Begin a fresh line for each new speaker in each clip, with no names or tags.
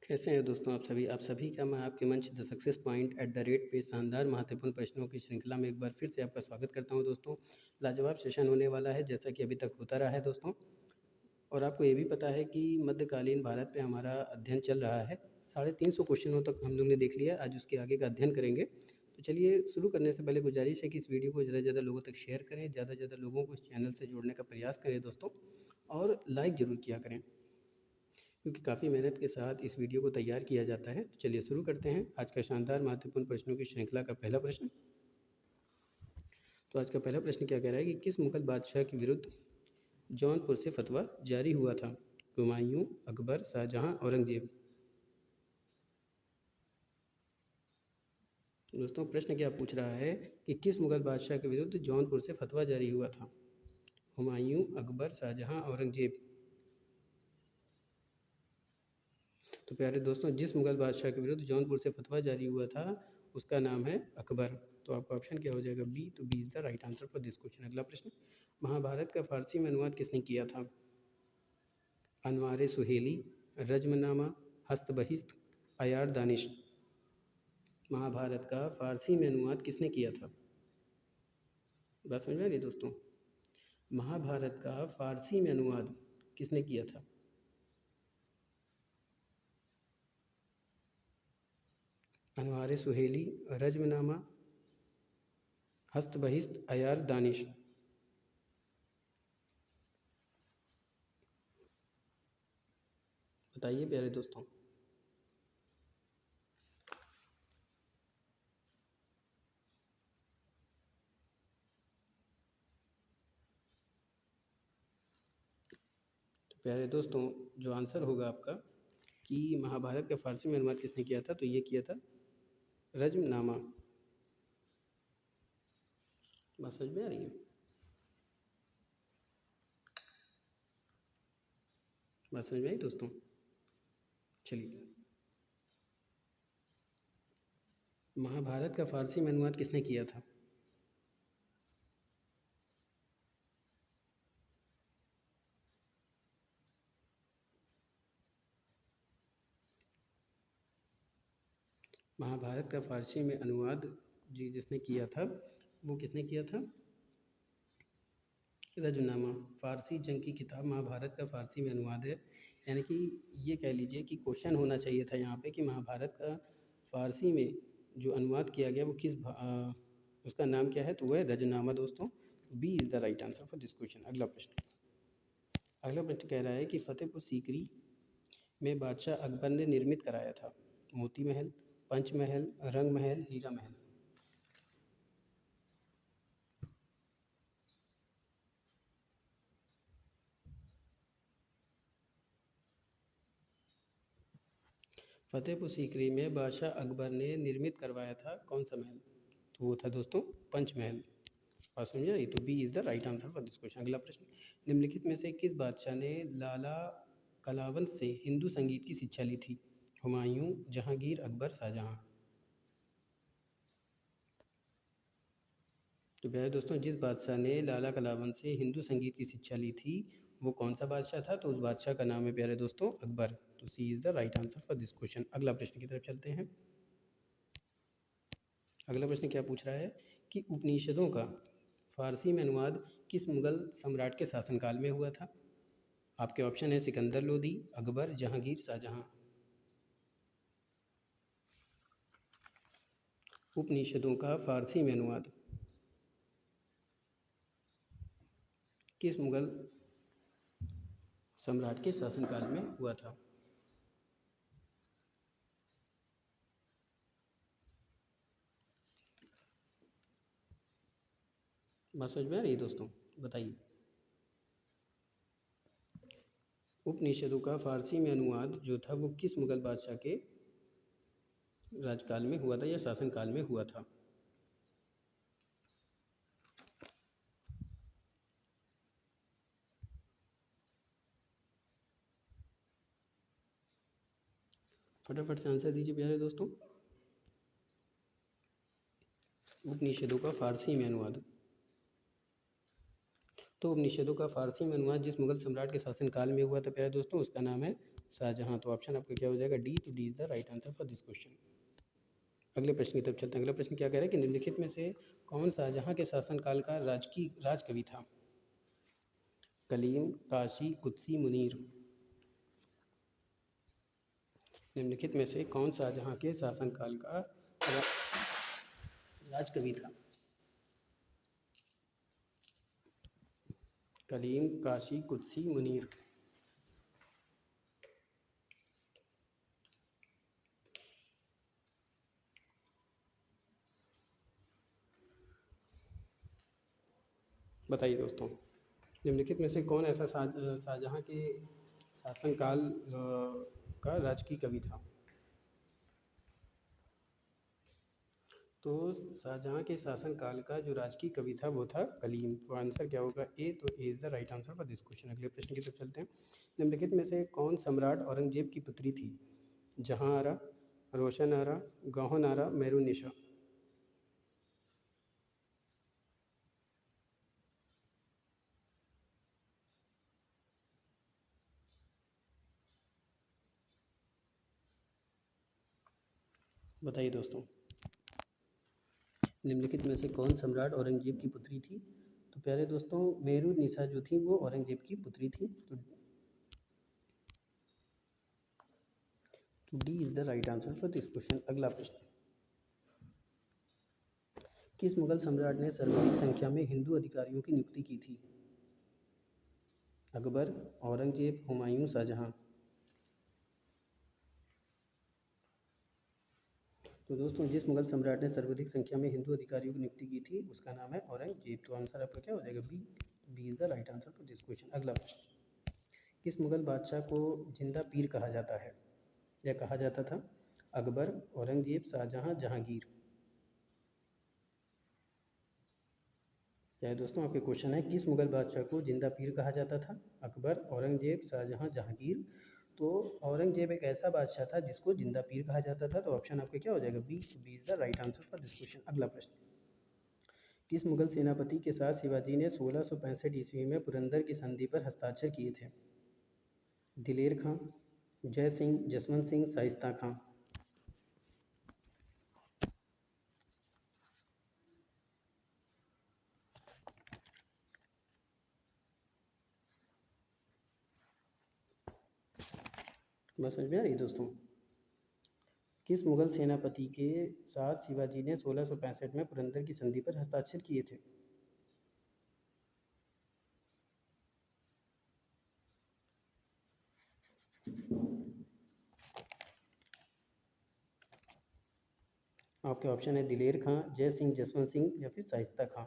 कैसे हैं दोस्तों आप सभी का मैं आपके मंच the success point at the rate पे शानदार महत्वपूर्ण प्रश्नों की श्रृंखला में एक बार फिर से आपका स्वागत करता हूं दोस्तों। लाजवाब सेशन होने वाला है जैसा कि अभी तक होता रहा है दोस्तों। और आपको ये भी पता है कि मध्यकालीन भारत पे हमारा अध्ययन चल रहा है। 350 क्वेश्चनों तक हम लोग ने देख लिया, आज उसके आगे का अध्ययन करेंगे। तो चलिए शुरू करने से पहले गुजारिश है कि इस वीडियो को ज़्यादा से ज़्यादा लोगों तक शेयर करें, ज़्यादा से ज़्यादा लोगों को इस चैनल से जोड़ने का प्रयास करें दोस्तों, और लाइक ज़रूर किया करें क्योंकि काफ़ी मेहनत के साथ इस वीडियो को तैयार किया जाता है। तो चलिए शुरू करते हैं आज का शानदार महत्वपूर्ण प्रश्नों की श्रृंखला का पहला प्रश्न। तो आज का पहला प्रश्न क्या कह रहा है कि किस मुगल बादशाह के विरुद्ध जौनपुर से फतवा जारी हुआ था? हुमायूं, अकबर, शाहजहां, औरंगजेब। दोस्तों प्रश्न क्या पूछ रहा है कि किस मुगल बादशाह के विरुद्ध जौनपुर से फतवा जारी हुआ था? हुमायूं, अकबर, शाहजहां, औरंगजेब। तो प्यारे दोस्तों, जिस मुगल बादशाह के विरुद्ध जौनपुर से फतवा जारी हुआ था उसका नाम है अकबर। तो आपका ऑप्शन क्या हो जाएगा? बी। तो B is the right answer for this question. अगला प्रश्न, महाभारत का फारसी में अनुवाद किसने किया था? अनवार सुहेली, रजमनामा, हस्तबहिस्त, अयार दानिश। महाभारत का फारसी में अनुवाद किसने किया था? बात समझ में आ रही दोस्तों? महाभारत का फारसी में अनुवाद किसने किया था? अनवार सुहेली, रजमनामा, हस्तबहिस्त, अयार दानिश। बताइए प्यारे दोस्तों। तो प्यारे दोस्तों, जो आंसर होगा आपका कि महाभारत का फारसी में अनुवाद किसने किया था, तो ये किया था रजमनामा। बात समझ में आ रही है? बात समझ में आई दोस्तों? चलिए, महाभारत का फारसी में अनुवाद किसने किया था? महाभारत का फारसी में अनुवाद जी जिसने किया था वो किसने किया था? रजनामा। फारसी जंग की किताब महाभारत का फारसी में अनुवाद है। यानी कि ये कह लीजिए कि क्वेश्चन होना चाहिए था यहाँ पे कि महाभारत का फारसी में जो अनुवाद किया गया वो उसका नाम क्या है? तो वह है रजनामा दोस्तों। B is the right answer for this question. अगला प्रश्न कह रहा है कि फतेहपुर सीकरी में बादशाह अकबर ने निर्मित कराया था मोती महल, पंचमहल, रंग महल, हीरा महल। फतेहपुर सीकरी में बादशाह अकबर ने निर्मित करवाया था कौन सा महल? तो वो था दोस्तों पंचमहल। बात समझ आई? तो B is the right answer for this question. अगला प्रश्न, निम्नलिखित में से किस बादशाह ने लाला कलावन से हिंदू संगीत की शिक्षा ली थी? हुमायूं, जहांगीर, अकबर, शाहजहां। तो प्यारे दोस्तों, जिस बादशाह ने लाला कलावन से हिंदू संगीत की शिक्षा ली थी वो कौन सा बादशाह था? तो उस बादशाह का नाम है प्यारे दोस्तों अकबर। तो C is the right answer for this question. अगला प्रश्न की तरफ चलते हैं। अगला प्रश्न क्या पूछ रहा है कि उपनिषदों का फारसी में अनुवाद किस मुगल सम्राट के शासनकाल में हुआ था? आपके ऑप्शन है सिकंदर लोदी, अकबर, जहांगीर, शाहजहां। उपनिषदों का फारसी में अनुवाद किस मुगल सम्राट के शासनकाल में हुआ था? बात समझ में आ रही है दोस्तों? बताइए। उपनिषदों का फारसी में अनुवाद जो था वो किस मुगल बादशाह के राजकाल में हुआ था या शासनकाल में हुआ था? फटाफट से आंसर दीजिए प्यारे दोस्तों। उपनिषदों का फारसी में अनुवाद, तो उपनिषदों का फारसी में अनुवाद जिस मुगल सम्राट के शासनकाल में हुआ था प्यारे दोस्तों उसका नाम है शाहजहाँ। तो ऑप्शन आपका क्या हो जाएगा डी। तो D is the right answer for this question. अगले प्रश्न की तरफ चलते हैं। अगला प्रश्न क्या कह रहा है कि निम्नलिखित में से कौन शाहजहाँ के शासनकाल का राजकवि था? कलीम, काशी, कुत्सी, मुनीर। निम्नलिखित में से कौन शाहजहाँ के शासनकाल का राजकवि था? कलीम, काशी, कुत्सी, मुनीर। बताइए दोस्तों, निम्नलिखित में से कौन ऐसा शाहजहाँ के शासनकाल का राजकीय कवि था? तो शाहजहाँ के शासनकाल का जो राजकीय कवि था वो था कलीम। तो आंसर क्या होगा ए। तो A is the right answer for this question. अगले प्रश्न की तरफ चलते हैं। निम्नलिखित में से कौन सम्राट औरंगजेब की पुत्री थी? जहाँ आरा, रोशन आरा, गौहन आरा, मेरुनिशा। बताइए दोस्तों, निम्नलिखित में से कौन सम्राट औरंगजेब की पुत्री थी? तो प्यारे दोस्तों, मेरुनिशा जो थी वो औरंगजेब की पुत्री थी। तो D is the right answer for this question. अगला प्रश्न, किस मुगल सम्राट ने सर्वाधिक संख्या में हिंदू अधिकारियों की नियुक्ति की थी? अकबर, औरंगजेब, हुमायूं, शाहजहां। तो दोस्तों, जिस मुगल सम्राट ने सर्वाधिक संख्या में हिंदू अधिकारियों की नियुक्ति की थी उसका नाम है औरंगजेब। तो आंसर आपका क्या हो जाएगा B. B is the right answer for this question. अगला प्रश्न, किस मुगल बादशाह को जिंदा पीर कहा जाता है या कहा जाता था? अकबर, औरंगजेब, शाहजहां, जहांगीर। क्या है दोस्तों, आपके क्वेश्चन है किस मुगल बादशाह को जिंदा पीर कहा जाता था? अकबर, औरंगजेब, शाहजहां, जहांगीर। तो औरंगजेब एक ऐसा बादशाह था जिसको जिंदा पीर कहा जाता था। तो ऑप्शन आपका क्या हो जाएगा B. B is the right answer for this question. अगला प्रश्न, किस मुगल सेनापति के साथ शिवाजी ने 1665 ईस्वी में पुरंदर की संधि पर हस्ताक्षर किए थे? दिलेर खां, जय सिंह, जसवंत सिंह, शाइस्ता खां। बात समझ में आ रही है दोस्तों? किस मुगल सेनापति के साथ शिवाजी ने 1665 में पुरंदर की संधि पर हस्ताक्षर किए थे? आपके ऑप्शन है दिलेर खां, जय सिंह, जसवंत सिंह या फिर शाइस्ता खां।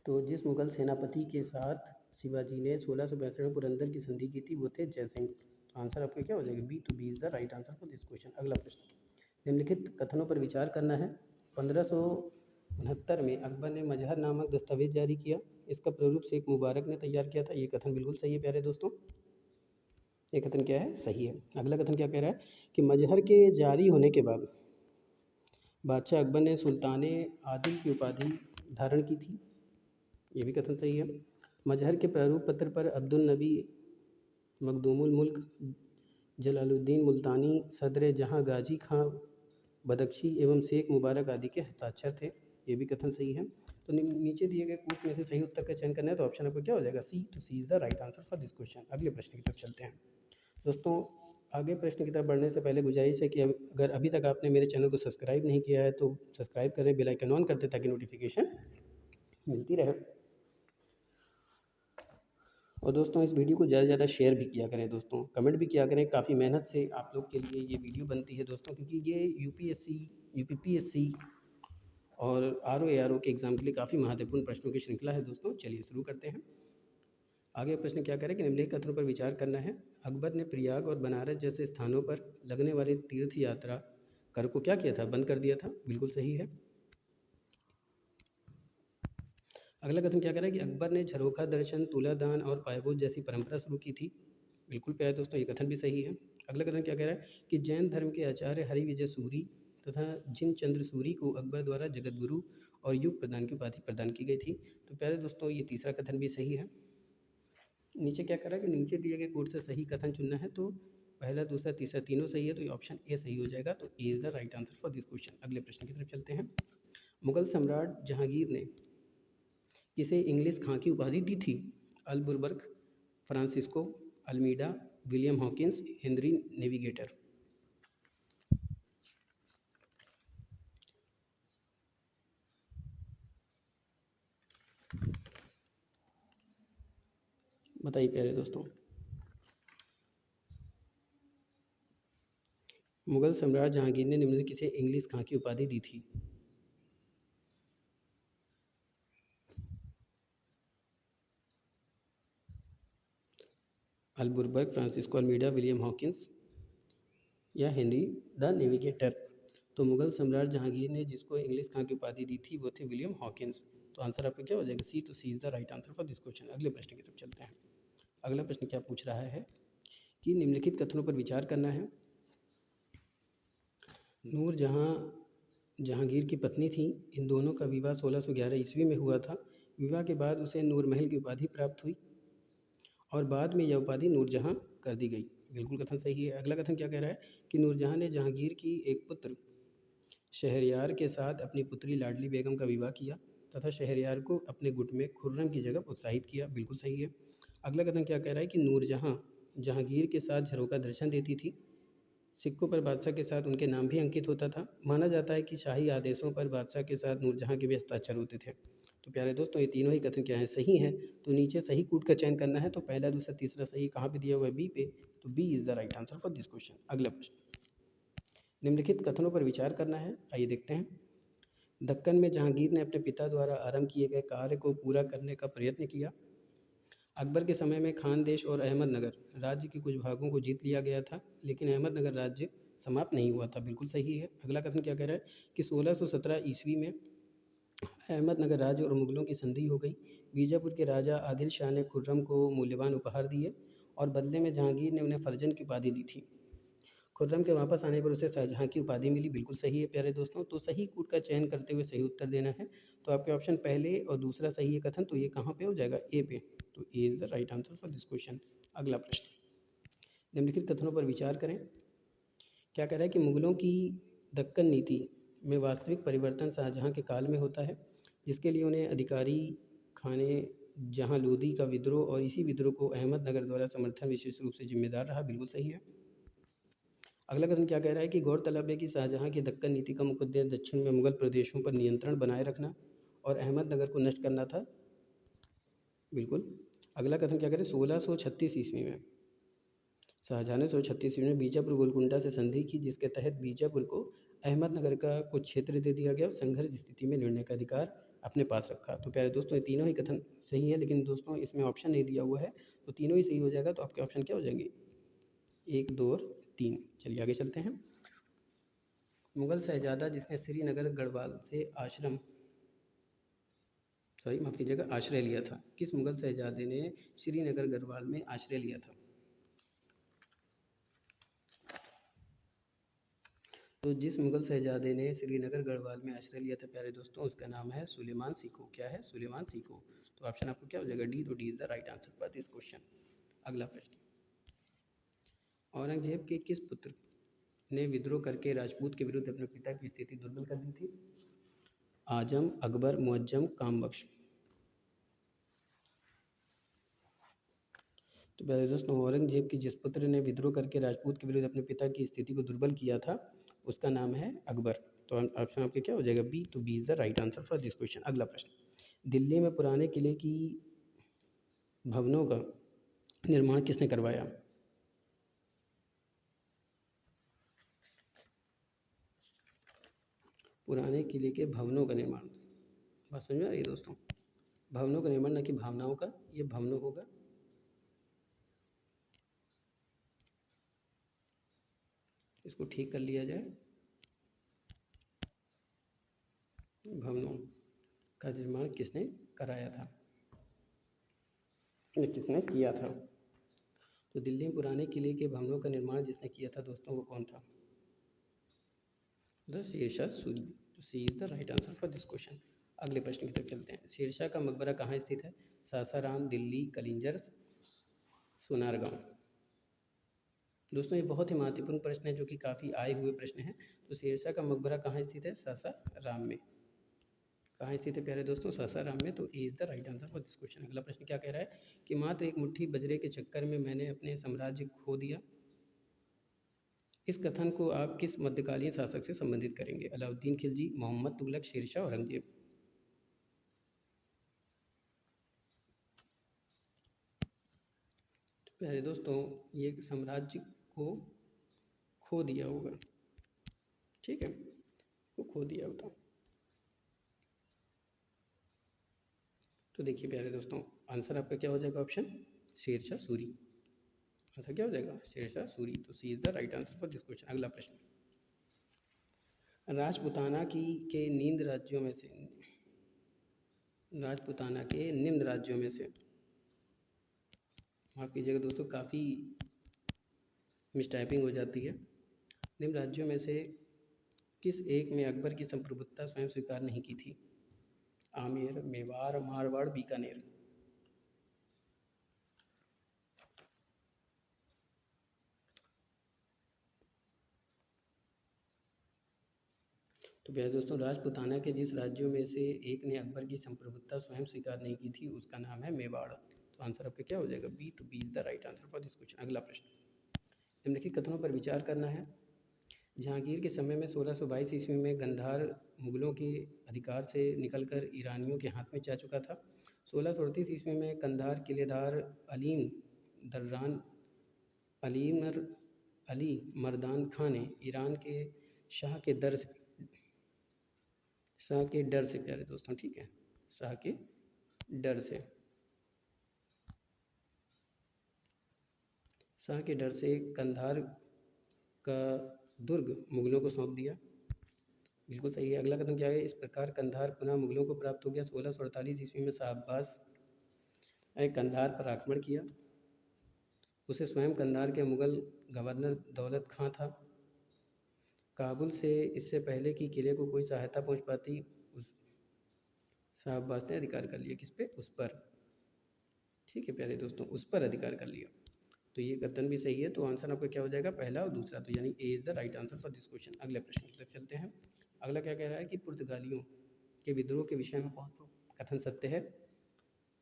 तो जिस मुगल सेनापति के साथ शिवाजी ने 1665 में पुरंदर की संधि की थी वो थे जय सिंह। तो आंसर आपका क्या हो जाएगा B. To B is the right answer for this question. अगला प्रश्न, निम्नलिखित कथनों पर विचार करना है। 1569 में अकबर ने मजहर नामक दस्तावेज जारी किया। इसका प्रारूप शेख मुबारक ने तैयार किया था। ये कथन बिल्कुल सही है प्यारे दोस्तों। ये कथन क्या है? सही है। अगला कथन क्या कह रहा है कि मजहर के जारी होने के बाद बादशाह अकबर ने सुल्तान आदिल की उपाधि धारण की थी। ये भी कथन सही है। मजहर के प्रारूप पत्र पर अब्दुल नबी मखदूमुल मुल्क, जलालुद्दीन मुल्तानी, सदर जहां गाजी खां बदख्शी एवं शेख मुबारक आदि के हस्ताक्षर थे। ये भी कथन सही है। तो नीचे दिए गए कूट में से सही उत्तर का चयन करना है। तो ऑप्शन आपको क्या हो जाएगा सी। तो C is the right answer for this question. अगले प्रश्न की तरफ चलते हैं दोस्तों। आगे प्रश्न की तरफ बढ़ने से पहले गुजारिश है कि अगर अभी तक आपने मेरे चैनल को सब्सक्राइब नहीं किया है तो सब्सक्राइब करें, बेल आइकन ऑन कर दें ताकि नोटिफिकेशन मिलती रहे। और दोस्तों, इस वीडियो को ज़्यादा से ज़्यादा शेयर भी किया करें दोस्तों, कमेंट भी किया करें। काफ़ी मेहनत से आप लोग के लिए ये वीडियो बनती है दोस्तों, क्योंकि ये यूपीएससी, यूपीपीएससी और आरओ एआरओ के एग्ज़ाम के लिए काफ़ी महत्वपूर्ण प्रश्नों की श्रृंखला है दोस्तों। चलिए शुरू करते हैं। आगे प्रश्न क्या करें कि निम्नलिखित कथनों पर विचार करना है। अकबर ने प्रयाग और बनारस जैसे स्थानों पर लगने वाले तीर्थ यात्रा कर को क्या किया था? बंद कर दिया था। बिल्कुल सही है। अगला कथन क्या कह रहा है कि अकबर ने झरोखा दर्शन, तुलादान और पायबोज जैसी परंपरा शुरू की थी। बिल्कुल प्यारे दोस्तों, ये कथन भी सही है। अगला कथन क्या कह रहा है कि जैन धर्म के आचार्य हरिविजय सूरी तथा जिन चंद्र सूरी को अकबर द्वारा जगत गुरु और युग प्रदान की उपाधि प्रदान की गई थी। तो प्यारे दोस्तों ये तीसरा कथन भी सही है। नीचे क्या करा कि नीचे दिए गए कोड से सही कथन चुनना है, तो पहला दूसरा तीसरा तीनों सही है, तो ये ऑप्शन ए सही हो जाएगा। तो A is the right answer for this question. अगले प्रश्न की तरफ चलते हैं। मुगल सम्राट जहांगीर ने किसे इंग्लिश खां की उपाधि दी थी? Albuquerque, Francisco, Almeida, William Hawkins, Henry Navigator. बताइए प्यारे दोस्तों। मुगल सम्राट जहांगीर ने निम्नलिखित किसे इंग्लिश खां की उपाधि दी थी? Albuquerque, Francisco Almeida, William Hawkins या हेनरी द नेविगेटर। तो मुगल सम्राट जहांगीर ने जिसको इंग्लिश खां की उपाधि दी थी वो थे विलियम हॉकिंस। तो आंसर आपका क्या हो जाएगा? सी। तो C is the right answer for this question. अगले प्रश्न की तरफ चलते हैं। अगला प्रश्न क्या पूछ रहा है कि निम्नलिखित कथनों पर विचार करना है। नूर जहां जहांगीर की पत्नी थी। इन दोनों का विवाह 1611 ईस्वी में हुआ था। विवाह के बाद उसे नूर महल की उपाधि प्राप्त हुई और बाद में यह उपाधि नूरजहां कर दी गई। बिल्कुल कथन सही है। अगला कथन क्या कह रहा है कि नूरजहां ने जहांगीर की एक पुत्र शहरयार के साथ अपनी पुत्री लाडली बेगम का विवाह किया तथा शहरयार को अपने गुट में खुर्रम की जगह प्रोत्साहित किया। बिल्कुल सही है। अगला कथन क्या कह रहा है कि नूरजहां जहांगीर के साथ झरोका दर्शन देती थी। सिक्कों पर बादशाह के साथ उनके नाम भी अंकित होता था। माना जाता है कि शाही आदेशों पर बादशाह के साथ नूरजहां के भी हस्ताक्षर होते थे। तो प्यारे दोस्तों ये तीनों ही कथन क्या है? सही हैं। तो नीचे सही कूट का चयन करना है। तो पहला दूसरा तीसरा सही कहाँ पे दिया हुआ है? बी पे। तो B is the right answer for this question. अगला प्रश्न, निम्नलिखित कथनों पर विचार करना है। आइए देखते हैं। दक्कन में जहांगीर ने अपने पिता द्वारा आरंभ किए गए कार्य को पूरा करने का प्रयत्न किया। अकबर के समय में खानदेश और अहमदनगर राज्य के कुछ भागों को जीत लिया गया था, लेकिन अहमदनगर राज्य समाप्त नहीं हुआ था। बिल्कुल सही है। अगला कथन क्या कह रहा है कि 1617 ईस्वी में अहमदनगर राज्य और मुगलों की संधि हो गई। बीजापुर के राजा आदिल शाह ने खुर्रम को मूल्यवान उपहार दिए और बदले में जहांगीर ने उन्हें फर्जन की उपाधि दी थी। खुर्रम के वापस आने पर उसे शाहजहाँ की उपाधि मिली। बिल्कुल सही है प्यारे दोस्तों। तो सही कूट का चयन करते हुए सही उत्तर देना है। तो आपके ऑप्शन पहले और दूसरा सही है कथन, तो ये कहाँ पे हो जाएगा? ए पे। तो A is the right answer for this question. अगला प्रश्न, निम्नलिखित कथनों पर विचार करें। क्या कह रहा है कि मुगलों की दक्कन नीति में वास्तविक परिवर्तन शाहजहाँ के काल में होता है, जिसके लिए उन्हें अधिकारी खाने जहाँ लोदी का विद्रोह और इसी विद्रोह को अहमदनगर द्वारा समर्थन विशेष रूप से जिम्मेदार रहा। बिल्कुल सही है। अगला कथन क्या कह रहा है कि गौरतलब है कि शाहजहाँ की दक्कन नीति का मुख्य उद्देश्य दक्षिण में मुगल प्रदेशों पर नियंत्रण बनाए रखना और अहमदनगर को नष्ट करना था। बिल्कुल। अगला कथन क्या करें? 1636 ईस्वी में शाहजहाँ ने 1636 ईस्वी में बीजापुर गोलकुंडा से संधि की, जिसके तहत बीजापुर को अहमदनगर का कुछ क्षेत्र दे दिया गया और संघर्ष स्थिति में निर्णय का अधिकार अपने पास रखा। तो प्यारे दोस्तों ये तीनों ही कथन सही है, लेकिन दोस्तों इसमें ऑप्शन नहीं दिया हुआ है, तो तीनों ही सही हो जाएगा। तो आपके ऑप्शन क्या हो जाएंगे? 1, 2 और 3। चलिए आगे चलते हैं। मुगल शहजादा जिसने श्रीनगर गढ़वाल से माफ़ कीजिएगा आश्रय लिया था। किस मुगल शहजादे ने श्रीनगर गढ़वाल में आश्रय लिया था? तो जिस मुगल शहजादे ने श्रीनगर गढ़वाल में आश्रय लिया था प्यारे दोस्तों, उसका नाम है सुलेमान सीको। क्या है? सुलेमान सीको। तो ऑप्शन आपको क्या हो जाएगा? डी। तो D is the right answer for this question. अगला प्रश्न, औरंगजेब के किस पुत्र ने विद्रोह करके राजपूत के विरुद्ध अपने पिता की स्थिति दुर्बल कर दी थी? आजम, अकबर, मुअज्जम, कामबख्श। तो प्यारे दोस्तों औरंगजेब के जिस पुत्र ने विद्रोह करके राजपूत के विरुद्ध अपने पिता की स्थिति को दुर्बल किया था, उसका नाम है अकबर। तो ऑप्शन आपके क्या हो जाएगा? बी। तो B is the right answer for this question. अगला प्रश्न, दिल्ली में पुराने किले की भवनों का निर्माण किसने करवाया? पुराने किले के भवनों का निर्माण, बात समझ में आ रही है दोस्तों? भवनों का निर्माण, न कि भावनाओं का। ये भवनों होगा। इसको ठीक कर लिया जाए। भवनों का निर्माण किसने कराया था या किसने किया था? तो दिल्ली में पुराने किले के भवनों का निर्माण जिसने किया था दोस्तों, वो कौन था? द शेरशाह सूरी। तो C is the right answer for this question. अगले प्रश्न की तरफ चलते हैं। शेरशाह का मकबरा कहाँ स्थित है? सासाराम, दिल्ली, कलिंजर, सोनारगांव। दोस्तों ये बहुत ही महत्वपूर्ण प्रश्न है जो कि काफ़ी आए हुए प्रश्न हैं। तो शेरशाह का मकबरा कहाँ स्थित है? सासाराम में। कहाँ स्थित है प्यारे दोस्तों? सासाराम में। तो A is the right answer for this question. अगला प्रश्न क्या कह रहा है कि मात्र एक मुट्ठी बजरे के चक्कर में मैंने अपने साम्राज्य खो दिया। इस कथन को आप किस मध्यकालीन शासक से संबंधित करेंगे? अलाउद्दीन खिलजी, मोहम्मद तुगलक, शेरशाह, औरंगजेब। तो प्यारे दोस्तों ये साम्राज्य को खो दिया होगा, ठीक है, वो खो दिया होता। तो देखिए प्यारे दोस्तों आंसर आपका क्या हो जाएगा? ऑप्शन शेरशाह सूरी। आंसर क्या हो जाएगा? शेरशाह सूरी। तो C is the right answer for this question. अगला प्रश्न, राजपूताना की के नींद राज्यों में से राजपूताना के निम्न राज्यों में से, माफ़ कीजिएगा दोस्तों काफ़ी मिसटाइपिंग हो जाती है। निम्न राज्यों में से किस एक में अकबर की संप्रभुता स्वयं स्वीकार नहीं की थी? आमेर, मेवाड़, मारवाड़, बीकानेर। तो प्यारे दोस्तों राजपूताना के जिस राज्यों में से एक ने अकबर की संप्रभुता स्वयं स्वीकार नहीं की थी उसका नाम है मेवाड़। तो आंसर आपका क्या हो जाएगा? बी। तो B is the right answer for this question. अगला प्रश्न, निम्नलिखित कथनों पर विचार करना है। जहांगीर के समय में 1622 ईस्वी में गंधार मुगलों के अधिकार से निकलकर ईरानियों के हाथ में जा चुका था। 1638 ईस्वी में कंधार किलेदार अलीम दर्रान अलीमर अली मर्दान खां ने ईरान के शाह के दर से शाह के डर से प्यारे दोस्तों, ठीक है, शाह के डर से शाह के डर से कंधार का दुर्ग मुगलों को सौंप दिया। बिल्कुल सही है। अगला कदम क्या है? इस प्रकार कंधार पुनः मुगलों को प्राप्त हो गया। 1648 ईस्वी में शाह अब्बास ने कंधार पर आक्रमण किया। उसे स्वयं कंधार के मुगल गवर्नर दौलत खां था। काबुल से इससे पहले कि किले को कोई सहायता पहुंच पाती, उस शाह अब्बास ने अधिकार कर लिया। किस पे? उस पर, ठीक है प्यारे दोस्तों, उस पर अधिकार कर लिया। तो ये कथन भी सही है। तो आंसर आपका क्या हो जाएगा? पहला और दूसरा। तो यानी A is the right answer for this question. अगले प्रश्न की तरफ चलते हैं। अगला क्या कह रहा है कि पुर्तगालियों के विद्रोह के विषय में कौन सा कथन सत्य है?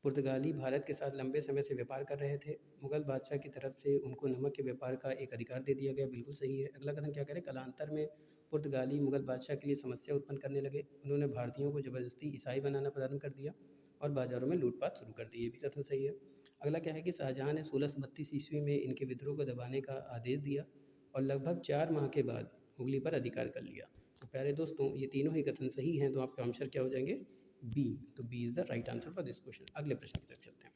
पुर्तगाली भारत के साथ लंबे समय से व्यापार कर रहे थे। मुगल बादशाह की तरफ से उनको नमक के व्यापार का एक अधिकार दे दिया गया। बिल्कुल सही है। अगला कथन क्या करें? कालांतर में पुर्तगाली मुगल बादशाह के लिए समस्या उत्पन्न करने लगे। उन्होंने भारतीयों को ज़बरदस्ती ईसाई बनाना प्रारंभ कर दिया और बाज़ारों में लूटपाट शुरू कर दी। ये भी कथन सही है। अगला क्या है कि शाहजहाँ ने 1632 ईस्वी में इनके विद्रोह को दबाने का आदेश दिया और लगभग 4 माह के बाद हुगली पर अधिकार कर लिया। तो प्यारे दोस्तों ये तीनों ही कथन सही हैं। तो आपके आंसर क्या हो जाएंगे? बी। तो B is the right answer for this question. अगले प्रश्न की तरफ चलते हैं।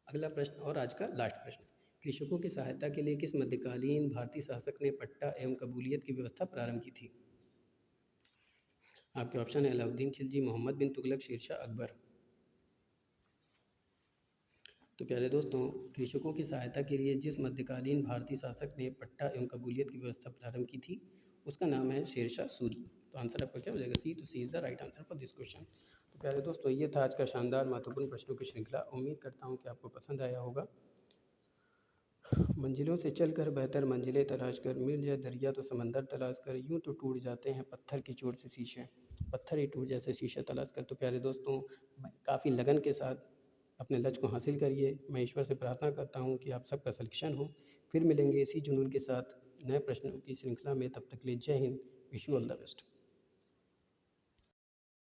अगला प्रश्न और आज का लास्ट प्रश्न, कृषकों की सहायता के लिए किस मध्यकालीन भारतीय शासक ने पट्टा एवं कबूलियत की व्यवस्था प्रारंभ की थी? आपके ऑप्शन है अलाउद्दीन खिलजी, मोहम्मद बिन तुगलक, शेरशाह, अकबर। तो प्यारे दोस्तों कृषकों की सहायता के लिए जिस मध्यकालीन भारतीय शासक ने पट्टा एवं कबूलियत की व्यवस्था प्रारंभ की थी उसका नाम है शेरशाह सूरी। तो आंसर आपका क्या हो जाएगा? सी। तो C is the right answer for this question. तो प्यारे दोस्तों ये था आज का शानदार महत्वपूर्ण प्रश्नों की श्रृंखला। उम्मीद करता हूँ कि आपको पसंद आया होगा। मंजिलों से चलकर बेहतर मंजिलें तलाश कर, मिल जाए दरिया तो समंदर तलाश कर, यूं तो टूट जाते हैं पत्थर की चोट से शीशे, पत्थर ही टूट जैसे शीशे तलाश कर। तो प्यारे दोस्तों काफ़ी लगन के साथ अपने लक्ष्य को हासिल करिए। मैं ईश्वर से प्रार्थना करता हूँ कि आप सबका सिलेक्शन हो। फिर मिलेंगे इसी जुनून के साथ नए प्रश्नों की श्रृंखला में। तब तक के लिए जय Hind. Wish you all the best.